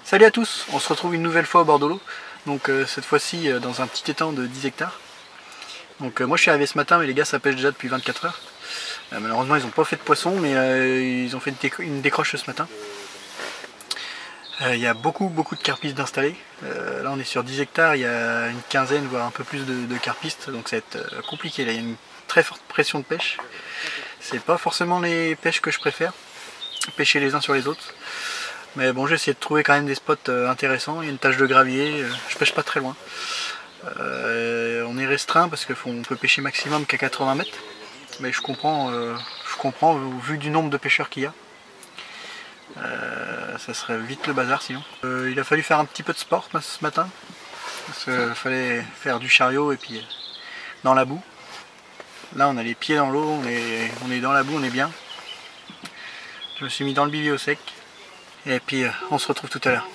Salut à tous, on se retrouve une nouvelle fois au bord de l'eau, donc cette fois-ci dans un petit étang de 10 hectares. Donc moi je suis arrivé ce matin, mais les gars ça pêche déjà depuis 24 heures. Malheureusement ils n'ont pas fait de poisson, mais ils ont fait une décroche ce matin. Il y a beaucoup de carpistes d'installer. Là on est sur 10 hectares, il y a une quinzaine voire un peu plus de carpistes, donc ça va être compliqué. Là il y a une très forte pression de pêche. C'est pas forcément les pêches que je préfère, pêcher les uns sur les autres. Mais bon, j'ai essayé de trouver quand même des spots intéressants. Il y a une tache de gravier, je pêche pas très loin. On est restreint parce qu'on peut pêcher maximum qu'à 80 mètres. Mais je comprends vu du nombre de pêcheurs qu'il y a. Ça serait vite le bazar sinon. Il a fallu faire un petit peu de sport ce matin. Parce qu'il fallait faire du chariot et puis dans la boue. Là on a les pieds dans l'eau, on est dans la boue, on est bien. Je me suis mis dans le bivier au sec. Et puis on se retrouve tout à l'heure.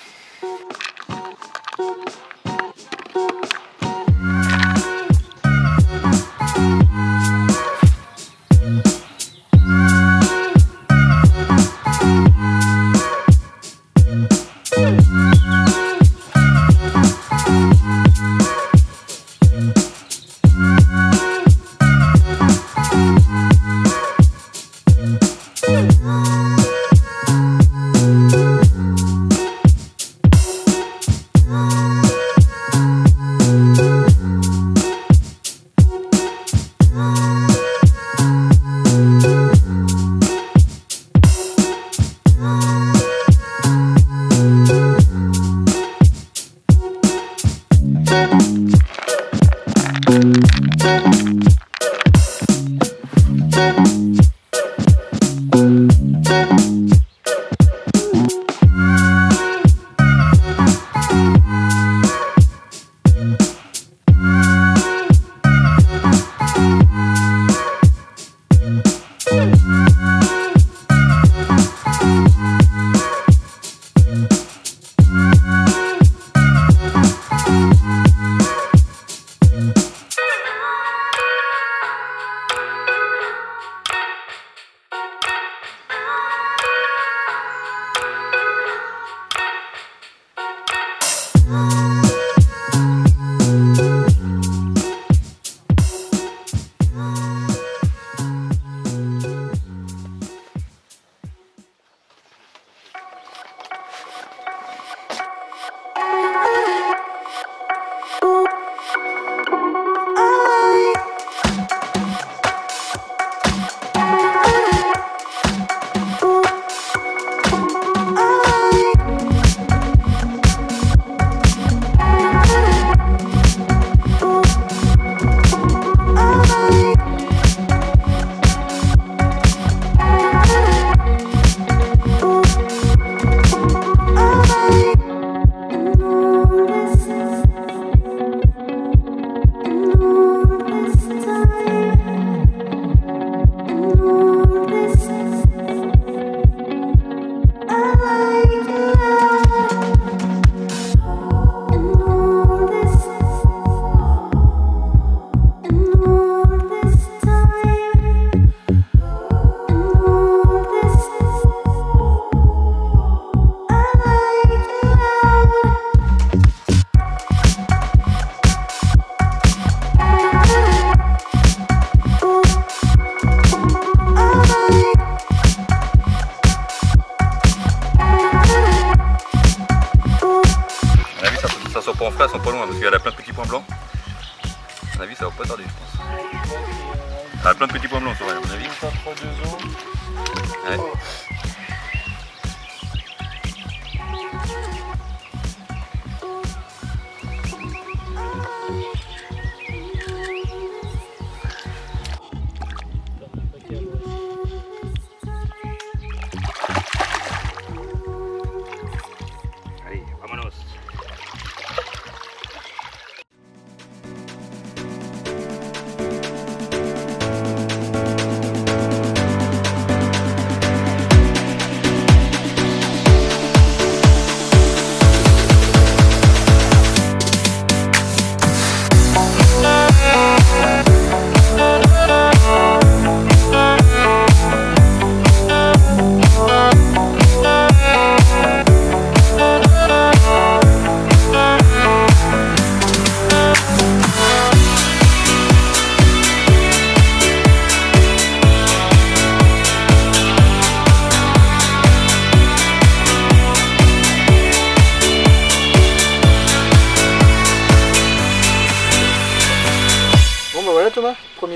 En frais, elles sont pas loin parce qu'elle a plein de petits points blancs. À mon avis, ça va pas tarder, je pense. Elle a plein de petits points blancs sur elle, à mon avis. Ouais. Allez, vámonos.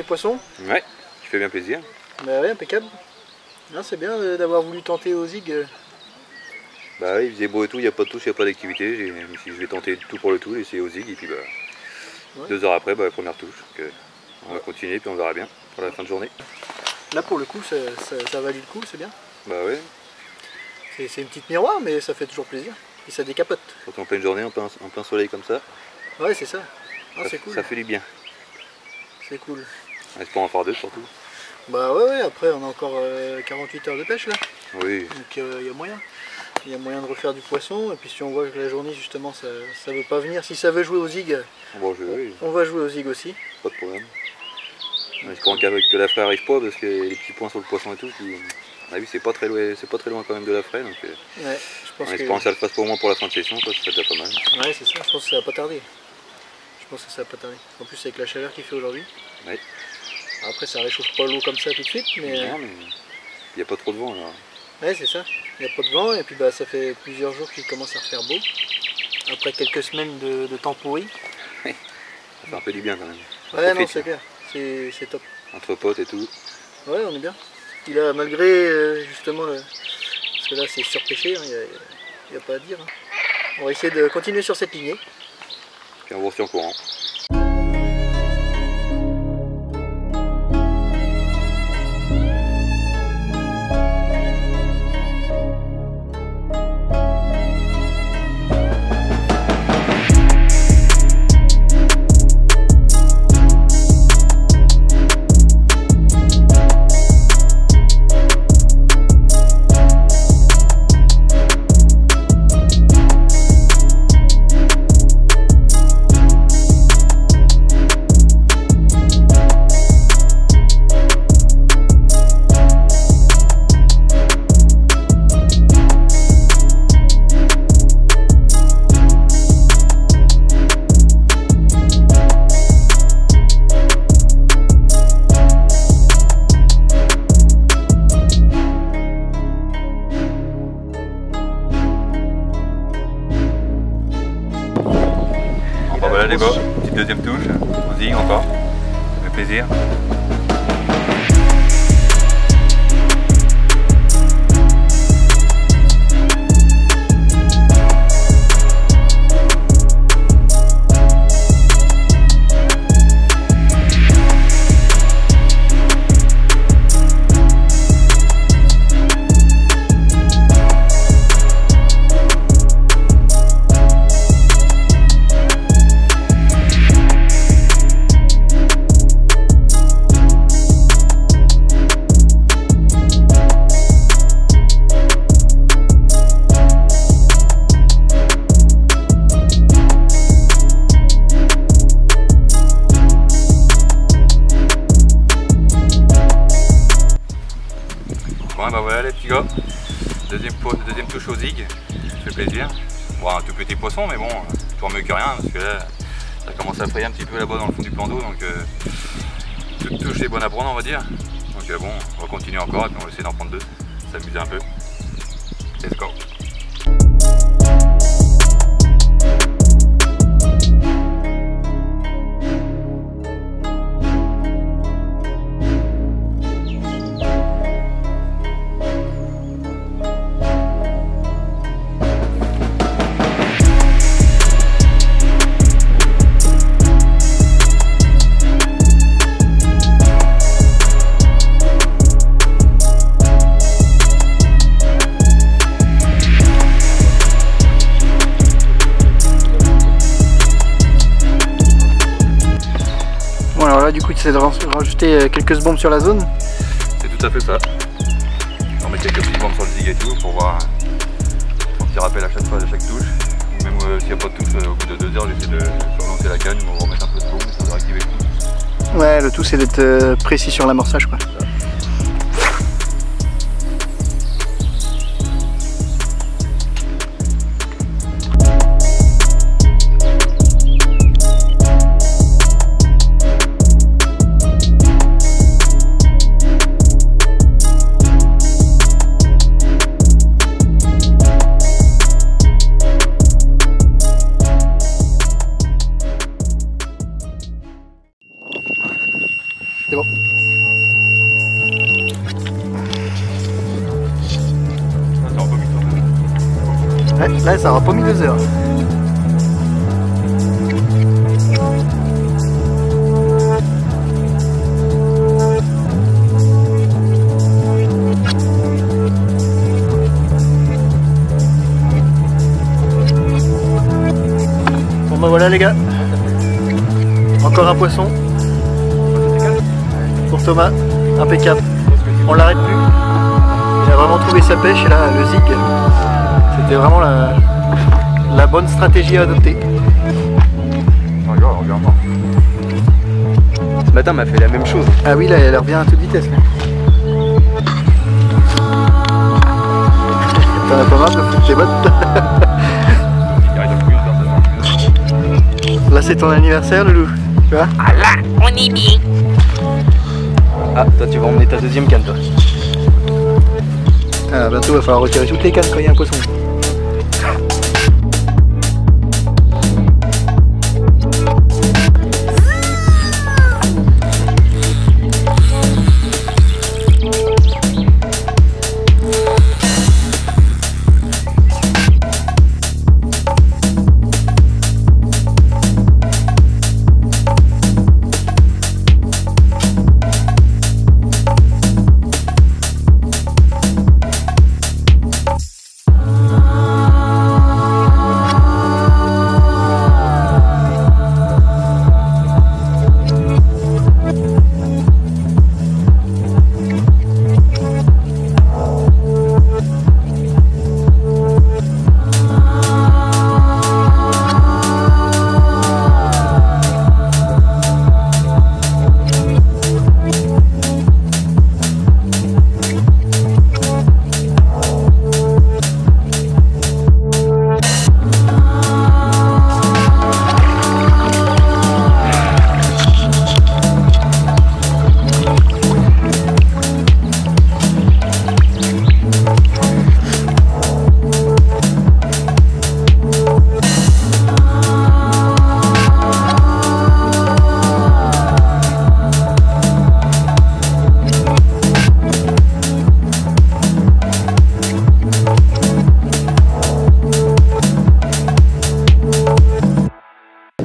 poissons. Ouais, qui fait bien plaisir. Bah ouais, impeccable. C'est bien d'avoir voulu tenter au zig. Bah oui, il faisait beau et tout, il n'y a pas de touche, il n'y a pas d'activité. Je vais tenter tout pour le tout, essayer au zig et puis bah, ouais. 2 heures après, bah, première touche. Donc, on va continuer puis on verra bien pour la fin de journée. Là pour le coup ça valide le coup, c'est bien. Bah ouais. C'est une petite miroir mais ça fait toujours plaisir. Et ça décapote. Surtout en pleine journée, en plein soleil comme ça. Ouais c'est ça. C'est cool. Ça fait du bien. C'est cool. On espère en faire 2 surtout. Bah ouais, après on a encore 48 heures de pêche là. Oui. Donc il y a moyen. Il y a moyen de refaire du poisson et puis si on voit que la journée justement ça veut pas venir, si ça veut jouer au zig, on va jouer au zig aussi. Pas de problème. En espérant que la fraie arrive pas parce que les petits points sur le poisson et tout, à mon avis c'est pas très loin quand même de la fraie. Donc, ouais, je pense en espérant que ça le fasse pas au moins pour la fin de session, ça serait déjà pas mal. Ouais c'est ça, je pense que ça va pas tarder. En plus avec la chaleur qu'il fait aujourd'hui. Ouais. Après ça réchauffe pas l'eau comme ça tout de suite mais... Non mais il n'y a pas trop de vent là. Ouais c'est ça, il n'y a pas de vent et puis bah, ça fait plusieurs jours qu'il commence à refaire beau. Après quelques semaines de temps pourri. Ça fait un peu du bien quand même. Ouais non c'est clair, c'est top. Entre potes et tout. Ouais on est bien. Il a malgré justement, parce que là c'est surpêché, il n'y a pas à dire. On va essayer de continuer sur cette lignée. Puis on va se tient au courant. Voilà les gars, petite deuxième touche, on zig encore, ça fait plaisir. Bon bah voilà les petits gars, deuxième touche au zig, ça fait plaisir. Bon un tout petit poisson mais bon, toujours mieux que rien parce que là ça commence à frayer un petit peu là-bas dans le fond du plan d'eau donc toute touche est bonne à prendre on va dire. Donc bon, on va continuer encore et puis on va essayer d'en prendre 2, s'amuser un peu. Let's go. Du coup, tu essaies de rajouter quelques bombes sur la zone. C'est tout à fait ça. On met quelques petites bombes sur le zig et tout pour voir un petit rappel à chaque fois de chaque touche. Ou même s'il n'y a pas de touche, au bout de 2 heures, j'essaie de relancer la canne ou remettre un peu de bombe, ça va activer le tout. Ouais, le tout c'est d'être précis sur l'amorçage quoi. C'est bon. Ouais, là ça aura pas mis 2 heures. Bon bah voilà les gars. Encore un poisson. Pour Thomas, impeccable. On l'arrête plus. Il a vraiment trouvé sa pêche et là le zig. C'était vraiment la bonne stratégie à adopter. Regarde-moi. Ce matin m'a fait la même chose. Ah oui, là elle revient à toute vitesse. T'en as pas marre de foutre tes bottes. Là c'est ton anniversaire Loulou, tu vois? Ah là, on est bien. Ah, toi tu vas emmener ta deuxième canne toi. Ah, bientôt il va falloir retirer toutes les cannes quand il y a un poisson.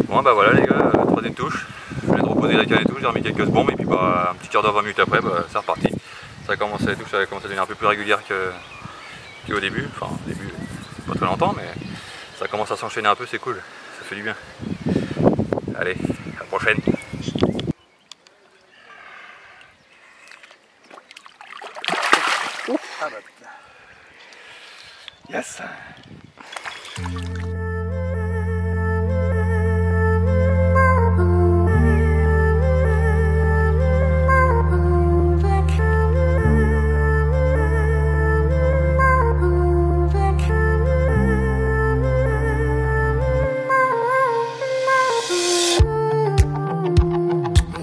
Bon bah voilà les gars, troisième touche. Je viens de reposer la canne et tout, j'ai remis quelques bombes et puis bah un petit quart d'heure, 20 minutes après, bah, c'est reparti. Ça a commencé à devenir un peu plus régulière qu'au début. Enfin au début, pas très longtemps, mais ça commence à s'enchaîner un peu, c'est cool, ça fait du bien. Allez, à la prochaine. Ah bah putain. Yes.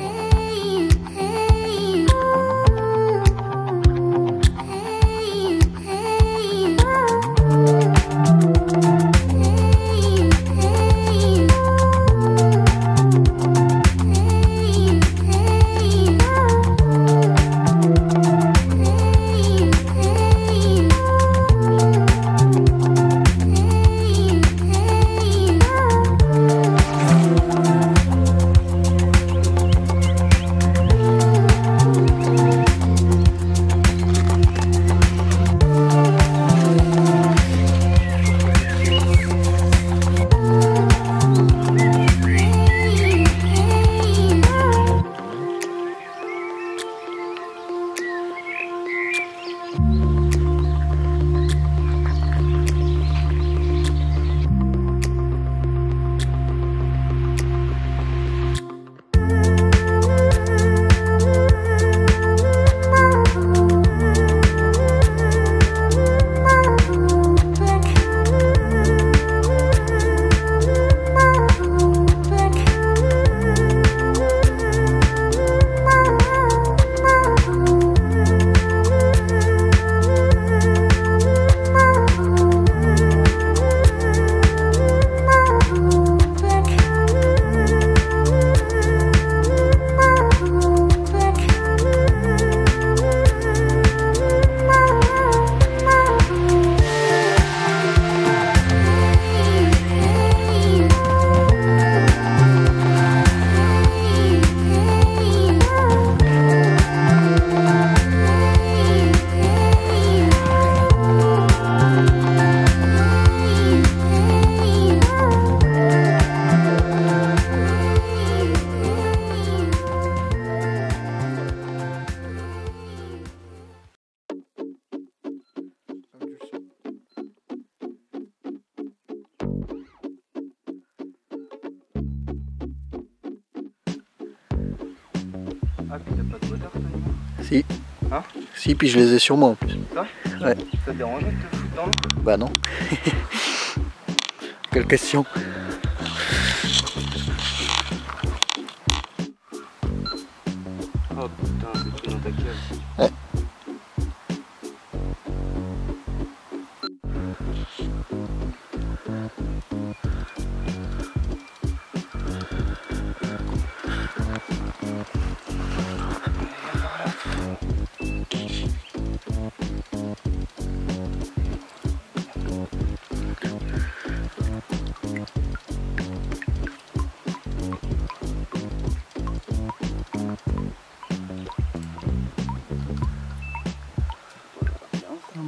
Hey Ah, puis t'as pas de moteur, toi? Si. Hein? Si, puis je les ai sur moi en plus. Ça? Ouais. Ça te dérange de te foutre dans l'eau? Bah non. Quelle question. Oh putain, t'es pris dans ta cave. Ouais.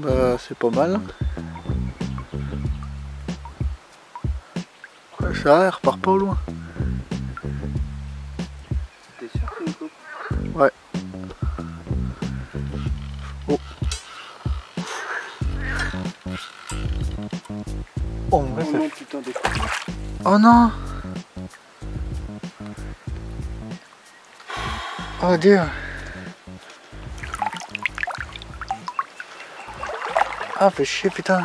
Bah c'est pas mal. Ouais, ça va, elle repart pas au loin. T'es sûr que c'est une coupe? Ouais. Oh. Oh, Oh non, putain, des coups. oh non. Oh Dieu. Ah, fait chier, putain.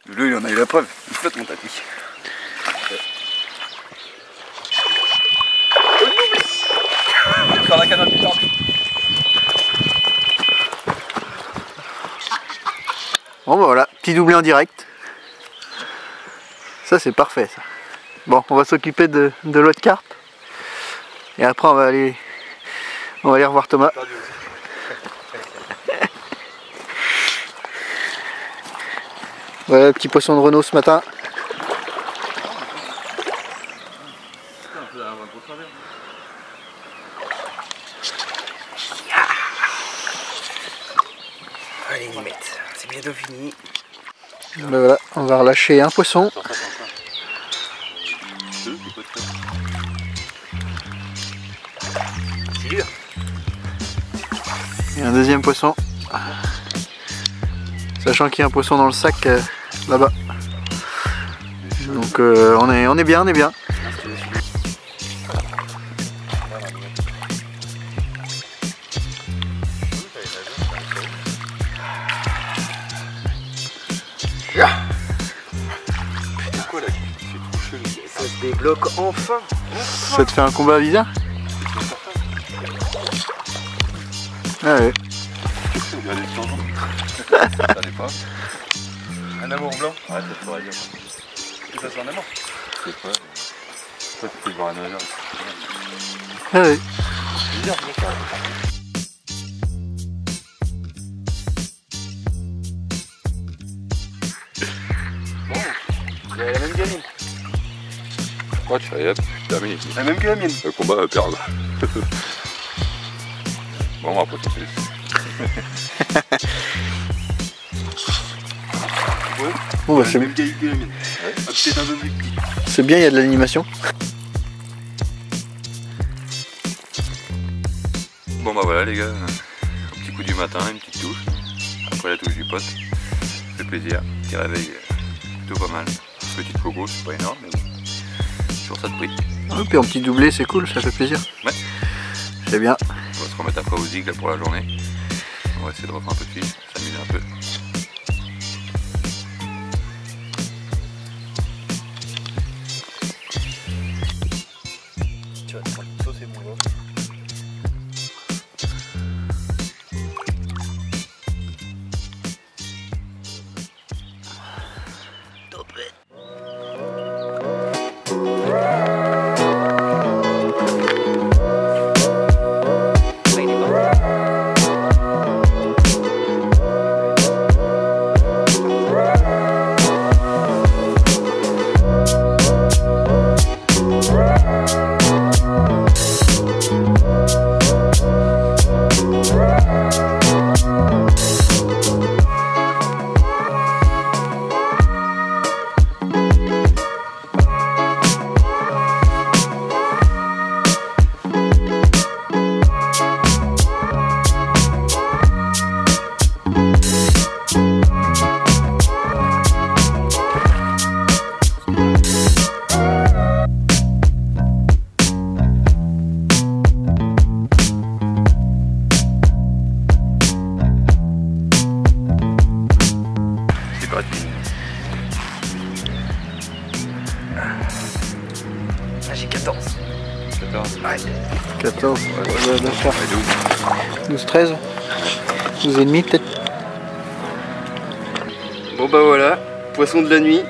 Lui, il en a eu la preuve. Il flotte mon tapis. Sur la canne plus tard. Bon bah voilà, petit doublé en direct. Ça c'est parfait ça. Bon, on va s'occuper de l'autre carpe. Et après on va aller revoir Thomas. Voilà le petit poisson de Renault ce matin. Allez, Nimette, c'est bientôt fini. Ben voilà, on va relâcher un poisson. C'est dur. Et un deuxième poisson. Sachant qu'il y a un poisson dans le sac là-bas. Donc on est bien, on est bien. Pourquoi là? C'est trop chelou. Ça se débloque enfin. Ça te fait un combat à visa? Ah ouais. Regardez le changement. Ça n'est pas. Un amour blanc? Ouais, ça pourrait dire. Et ça c'est un amour? Je sais pas. Toi tu peux voir un nageur. Ah ouais. C'est bizarre, ça. Il a la même gamine. Ouais, tu fais, hop, terminé. La même que la mienne. Le combat va perdre. Bon, on va continuer. Bon, bah, c'est même qualité que la mienne. Peut-être un peu plus petit. c'est bien, il y a de l'animation. Bon bah voilà les gars, un petit coup du matin, une petite touche. Après la touche du pote. Ça fait plaisir. Petit réveil plutôt pas mal. Petite pogo, c'est pas énorme mais bon. Toujours ça de prix. Ah, puis un petit doublé, c'est cool, ça fait plaisir. Ouais. C'est bien. On va se remettre après au zig là pour la journée. On va essayer de refaire un peu de fiche, s'amuser un peu. Tu vas te prendre une sauce et mon gros. J'ai 14. 14. Ouais. 14, ouais, d'accord. Ouais, 12. 12, 13, 12 et demi peut-être. Bon bah voilà, poisson de la nuit.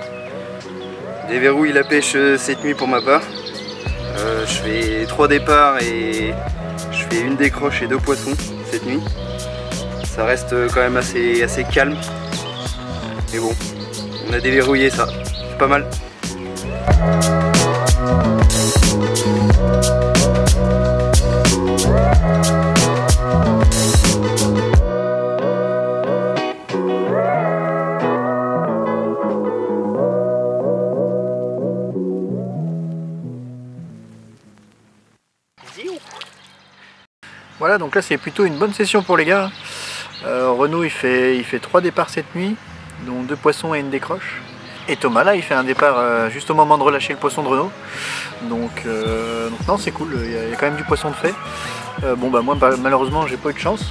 Déverrouille la pêche cette nuit pour ma part. Je fais 3 départs et je fais une décroche et 2 poissons cette nuit. Ça reste quand même assez calme. Mais bon, on a déverrouillé ça, c'est pas mal. Voilà, donc là c'est plutôt une bonne session pour les gars. Renaud il fait 3 départs cette nuit, dont 2 poissons et une décroche. Et Thomas là il fait un départ juste au moment de relâcher le poisson de Renaud. Donc non, c'est cool, il y a quand même du poisson de fait. Bon bah moi malheureusement j'ai pas eu de chance.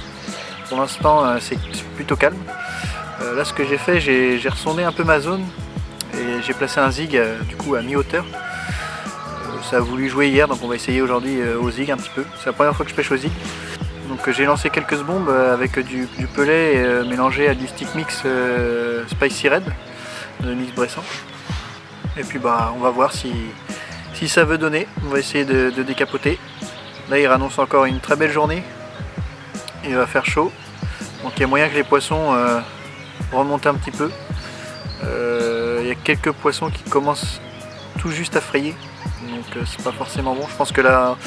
Pour l'instant c'est plutôt calme. Là ce que j'ai fait, j'ai ressondé un peu ma zone et j'ai placé un zig du coup à mi-hauteur. Ça a voulu jouer hier, donc on va essayer aujourd'hui au zig un petit peu. C'est la première fois que je pêche au zig. Donc j'ai lancé quelques bombes avec du pelet mélangé à du stick mix Spicy Red de mix Bressan. Et puis bah on va voir si ça veut donner. On va essayer de décapoter. Là il annonce encore une très belle journée. Il va faire chaud. Donc il y a moyen que les poissons remontent un petit peu. Il y a quelques poissons qui commencent tout juste à frayer. Donc c'est pas forcément bon. Je pense que là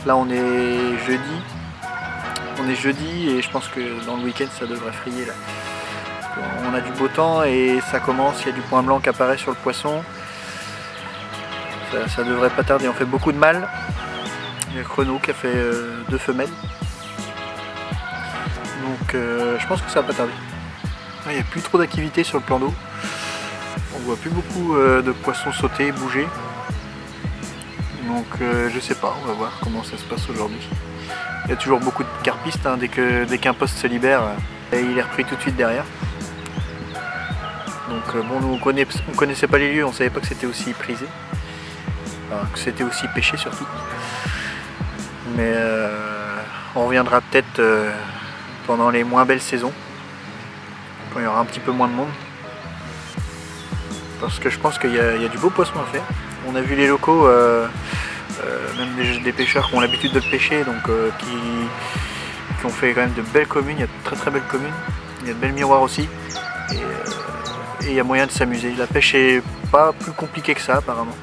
on est jeudi. On est jeudi et je pense que dans le week-end ça devrait frayer là. On a du beau temps et ça commence, il y a du point blanc qui apparaît sur le poisson. Ça devrait pas tarder, on fait beaucoup de mâles. Il y a Renaud qui a fait 2 femelles. Donc je pense que ça va pas tarder. Il n'y a plus trop d'activité sur le plan d'eau. On voit plus beaucoup de poissons sauter, bouger. Donc je sais pas, on va voir comment ça se passe aujourd'hui. Il y a toujours beaucoup de carpistes, hein, dès qu'un poste se libère, il est repris tout de suite derrière. Donc bon, nous on connaissait pas les lieux, on savait pas que c'était aussi prisé. Enfin, que c'était aussi pêché surtout. Mais on reviendra peut-être pendant les moins belles saisons, quand il y aura un petit peu moins de monde. Parce que je pense qu'il y a du beau poisson à faire. On a vu les locaux, même des pêcheurs qui ont l'habitude de le pêcher, donc qui ont fait quand même de belles communes. Il y a de très belles communes, il y a de belles miroirs aussi. Et il y a moyen de s'amuser. La pêche est pas plus compliquée que ça apparemment.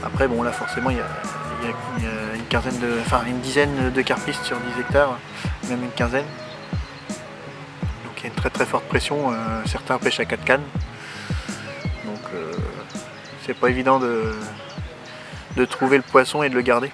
Après bon là forcément il y a une dizaine de carpistes sur 10 hectares, même une quinzaine. Donc il y a une très forte pression, certains pêchent à 4 cannes. c'est pas évident de trouver le poisson et de le garder.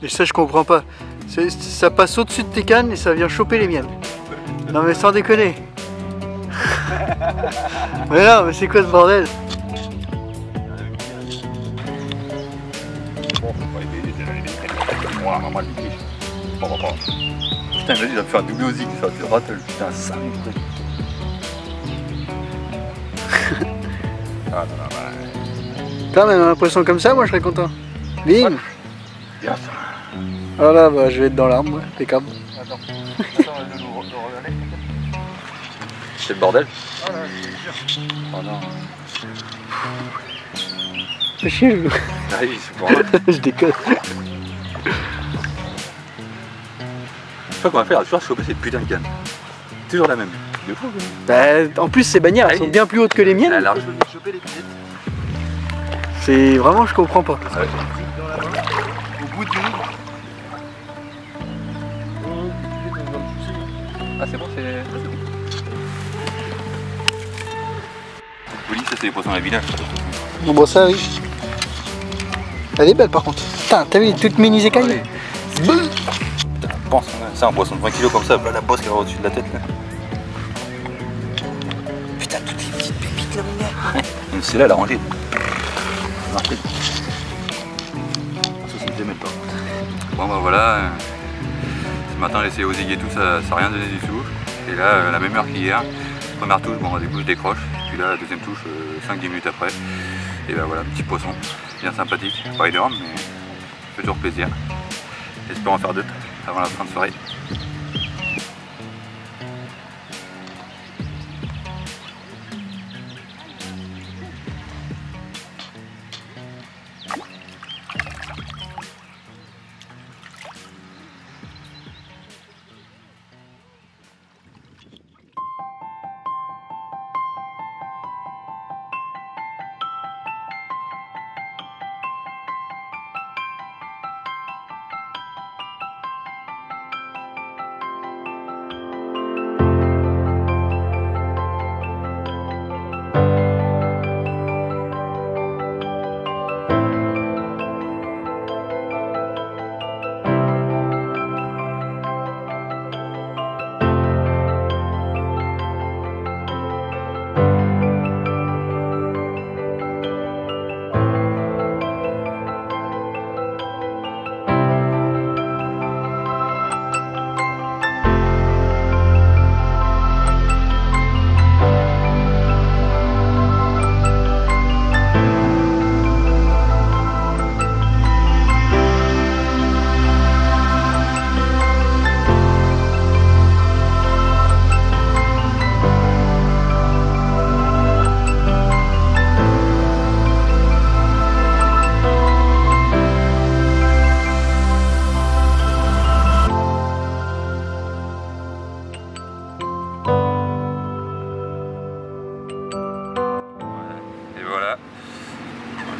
Et ça je comprends pas. Ça passe au-dessus de tes cannes et ça vient choper les miennes. Non mais sans déconner. Mais non mais c'est quoi ce bordel? Putain, vas-y, il va me faire un double osic, ça, tu rates, putain, ça. Ah non, non, Putain, même un poisson comme ça, moi je serais content. Bim. bien ça. Oh là, bah, je vais être dans l'arme, moi, impeccable. Attends, je le regarder. C'est le bordel. Oh là, c'est dur. Oh non. Fais chier, je... Ah oui, c'est pour moi. je déconne. Je sais pas comment faire, toujours choper cette putain de canne. Toujours la même. De fou, quoi. Bah, en plus, ces bannières, elles sont bien plus hautes que les miennes. Elle a large de choper les pilettes. C'est vraiment, je comprends pas. Ouais. Au bout du livre. Ah, c'est bon, c'est. Oui, ça, c'est les poissons à la village. Bon, ça, oui. Elle est belle, par contre. Putain, t'as vu, toutes mes écailles. Putain, pense, c'est un poisson de 20 kg comme ça, la bosse qui est au-dessus de la tête là. Putain, toutes ces petites pépites là, mon gars. C'est là, elle a rangé. 70 mètres par contre. Bon bah voilà, ce matin j'ai essayé aux zig et tout, ça n'a rien donné du tout. Et là, la même heure qu'hier, première touche, bon du coup je décroche. Puis là, deuxième touche, 5-10 minutes après. Et ben voilà, petit poisson, bien sympathique, pas énorme, mais fait toujours plaisir. J'espère en faire d'autres avant la fin de soirée.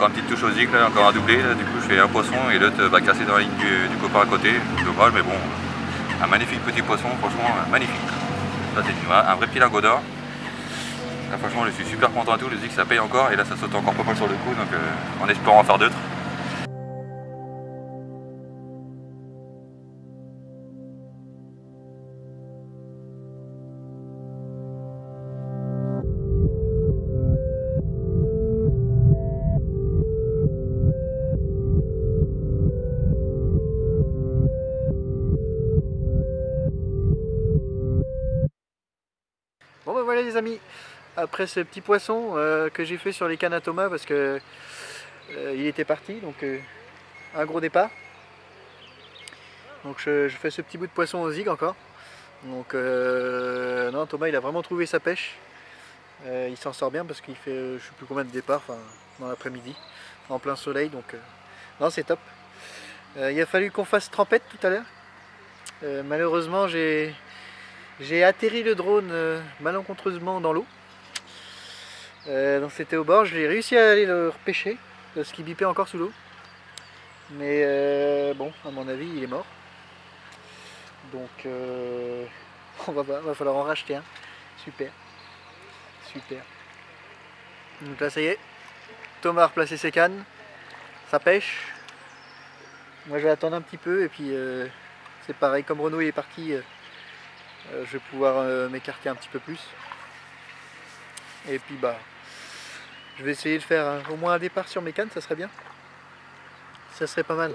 une petite touche au zig, là, encore un doublé. Là. Du coup, je fais un poisson et l'autre va casser dans la ligne du copain à côté. Dommage, mais bon, un magnifique petit poisson, franchement, magnifique. Ça, c'est un vrai petit lingot d'or. Là, franchement, je suis super content à tout. Le zig, ça paye encore et là, ça saute encore pas mal sur le coup, donc en espérant en faire d'autres. Bon ben voilà les amis, après ce petit poisson que j'ai fait sur les cannes à Thomas parce que il était parti, donc un gros départ. Donc je fais ce petit bout de poisson au zig encore. Donc non, Thomas il a vraiment trouvé sa pêche. Il s'en sort bien parce qu'il fait je sais plus combien de départs, enfin dans l'après-midi, en plein soleil, donc non c'est top. Il a fallu qu'on fasse trempette tout à l'heure. Malheureusement j'ai atterri le drone malencontreusement dans l'eau. Donc c'était au bord, j'ai réussi à aller le repêcher parce qu'il bipait encore sous l'eau. Mais bon, à mon avis, il est mort. Donc on va voir, va falloir en racheter un. Super. Super. Donc là ça y est, Thomas a replacé ses cannes, ça pêche. Moi je vais attendre un petit peu et puis c'est pareil, comme Renaud il est parti. Je vais pouvoir m'écarter un petit peu plus. Et puis bah je vais essayer de faire au moins un départ sur mes cannes, ça serait bien. Ça serait pas mal.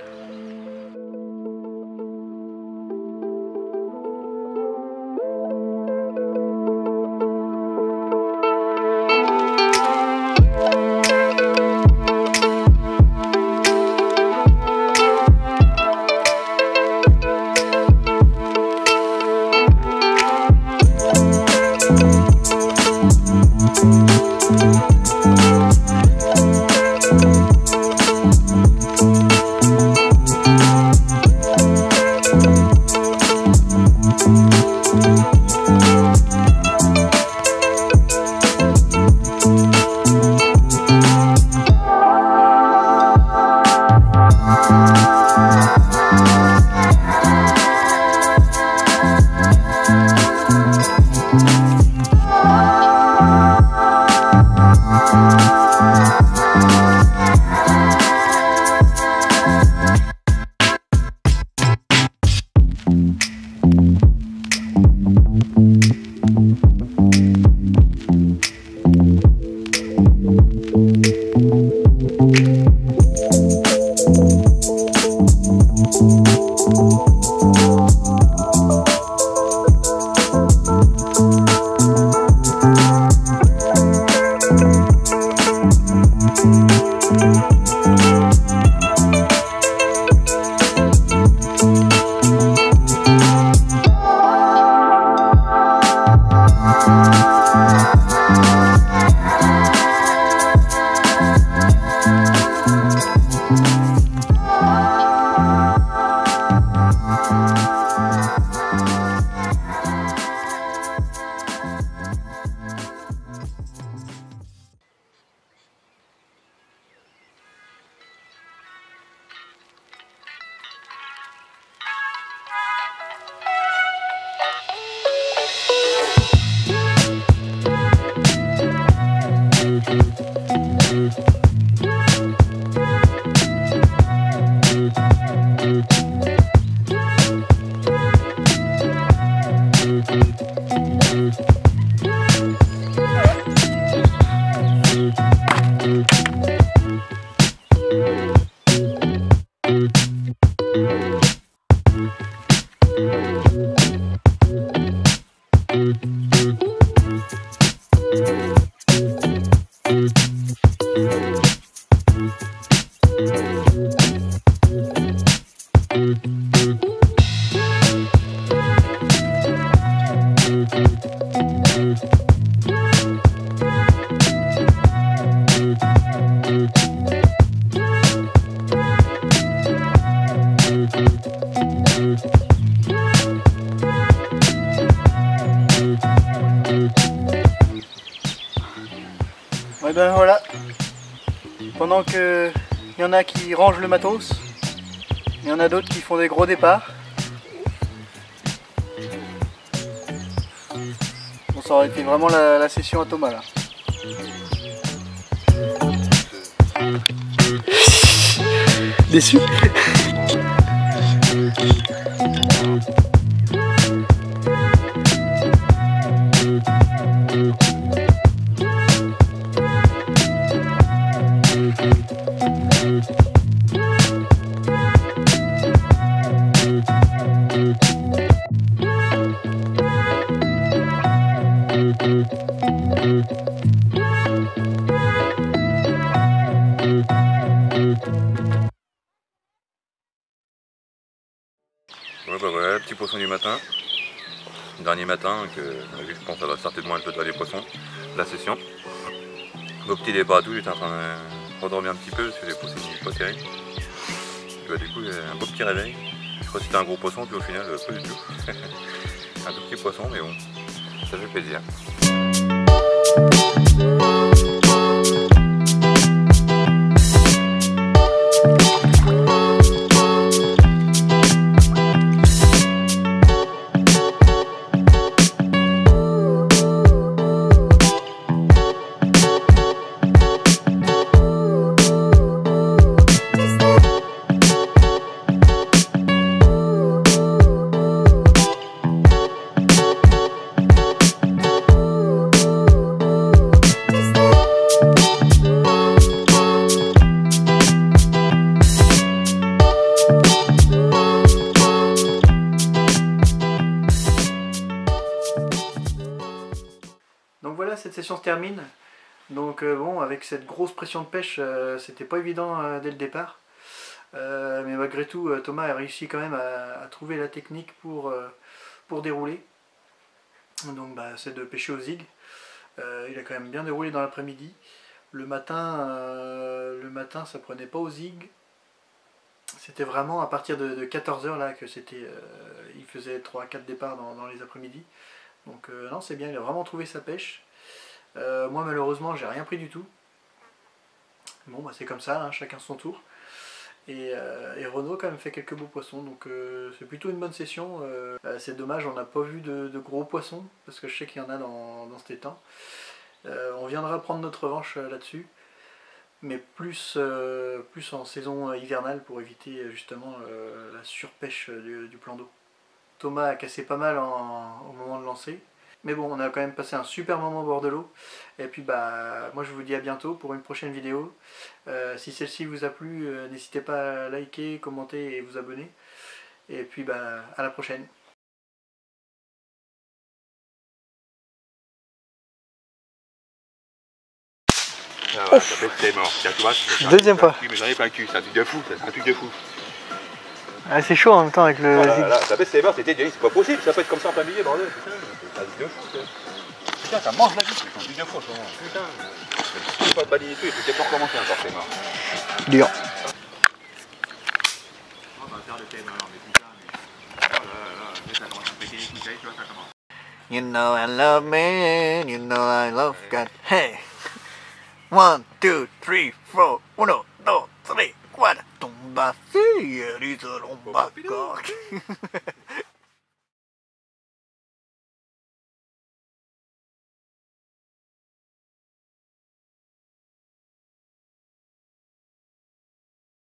Et ben voilà, Pendant que il y en a qui rangent le matos, il y en a d'autres qui font des gros départs. Bon, ça aurait été vraiment la session à Thomas là. Déçu. Ouais, bah voilà, petit poisson du matin. Dernier matin, que je pense que ça va certainement être le dernier poisson de la session. Au petit départ à tout, j'étais en train de redormir un petit peu parce que j'ai poussé une nuit pas terrible. Bah, du coup, un beau petit réveil. Je crois que c'était un gros poisson, puis au final, pas du tout. Un tout petit poisson, mais bon, ça fait plaisir. Donc voilà, cette session se termine. Donc bon, avec cette grosse pression de pêche, c'était pas évident dès le départ. Mais malgré tout, Thomas a réussi quand même à trouver la technique pour dérouler. Donc bah, c'est de pêcher au zig. Il a quand même bien déroulé dans l'après-midi. Le matin, ça prenait pas au zig. C'était vraiment à partir de 14 h là que c'était. Il faisait 3-4 départs dans les après-midi. Donc non, c'est bien, il a vraiment trouvé sa pêche. Moi malheureusement j'ai rien pris du tout. Bon bah c'est comme ça, hein, chacun son tour. Et Renaud quand même fait quelques beaux poissons, donc c'est plutôt une bonne session. C'est dommage, on n'a pas vu de gros poissons, parce que je sais qu'il y en a dans cet étang. On viendra prendre notre revanche là-dessus, mais plus en saison hivernale pour éviter justement la surpêche du plan d'eau. Thomas a cassé pas mal au moment de lancer. Mais bon, on a quand même passé un super moment au bord de l'eau. Et puis bah, moi je vous dis à bientôt pour une prochaine vidéo. Si celle-ci vous a plu, n'hésitez pas à liker, commenter et vous abonner. Et puis bah, à la prochaine. Ah ouais, ça fait que t'es mort. Tiens, tu vois, deuxième fois. Mais j'en ai plein le cul, c'est un truc de fou, c'est un truc de fou. Ah, c'est chaud en même temps avec le zig. Là, ça fait c'est mort, c'était c'est pas possible, ça peut être comme ça en plein milieu, bordel. Putain, c'est un truc de fou, ça. Putain, ça mange la vie, c'est un truc de fou, ce moment. Putain, je peux pas te balayer tout, il faut peut-être recommencer encore, c'est mort. Dur. On va faire le thème alors, mais putain, mais. Oh là là, ça commence à péter les couilles, tu vois, ça commence. You know I love man, you know I love God. Hey! 1, 2, 3, 4, 1, 2, 3, 4. Tomba, fille, les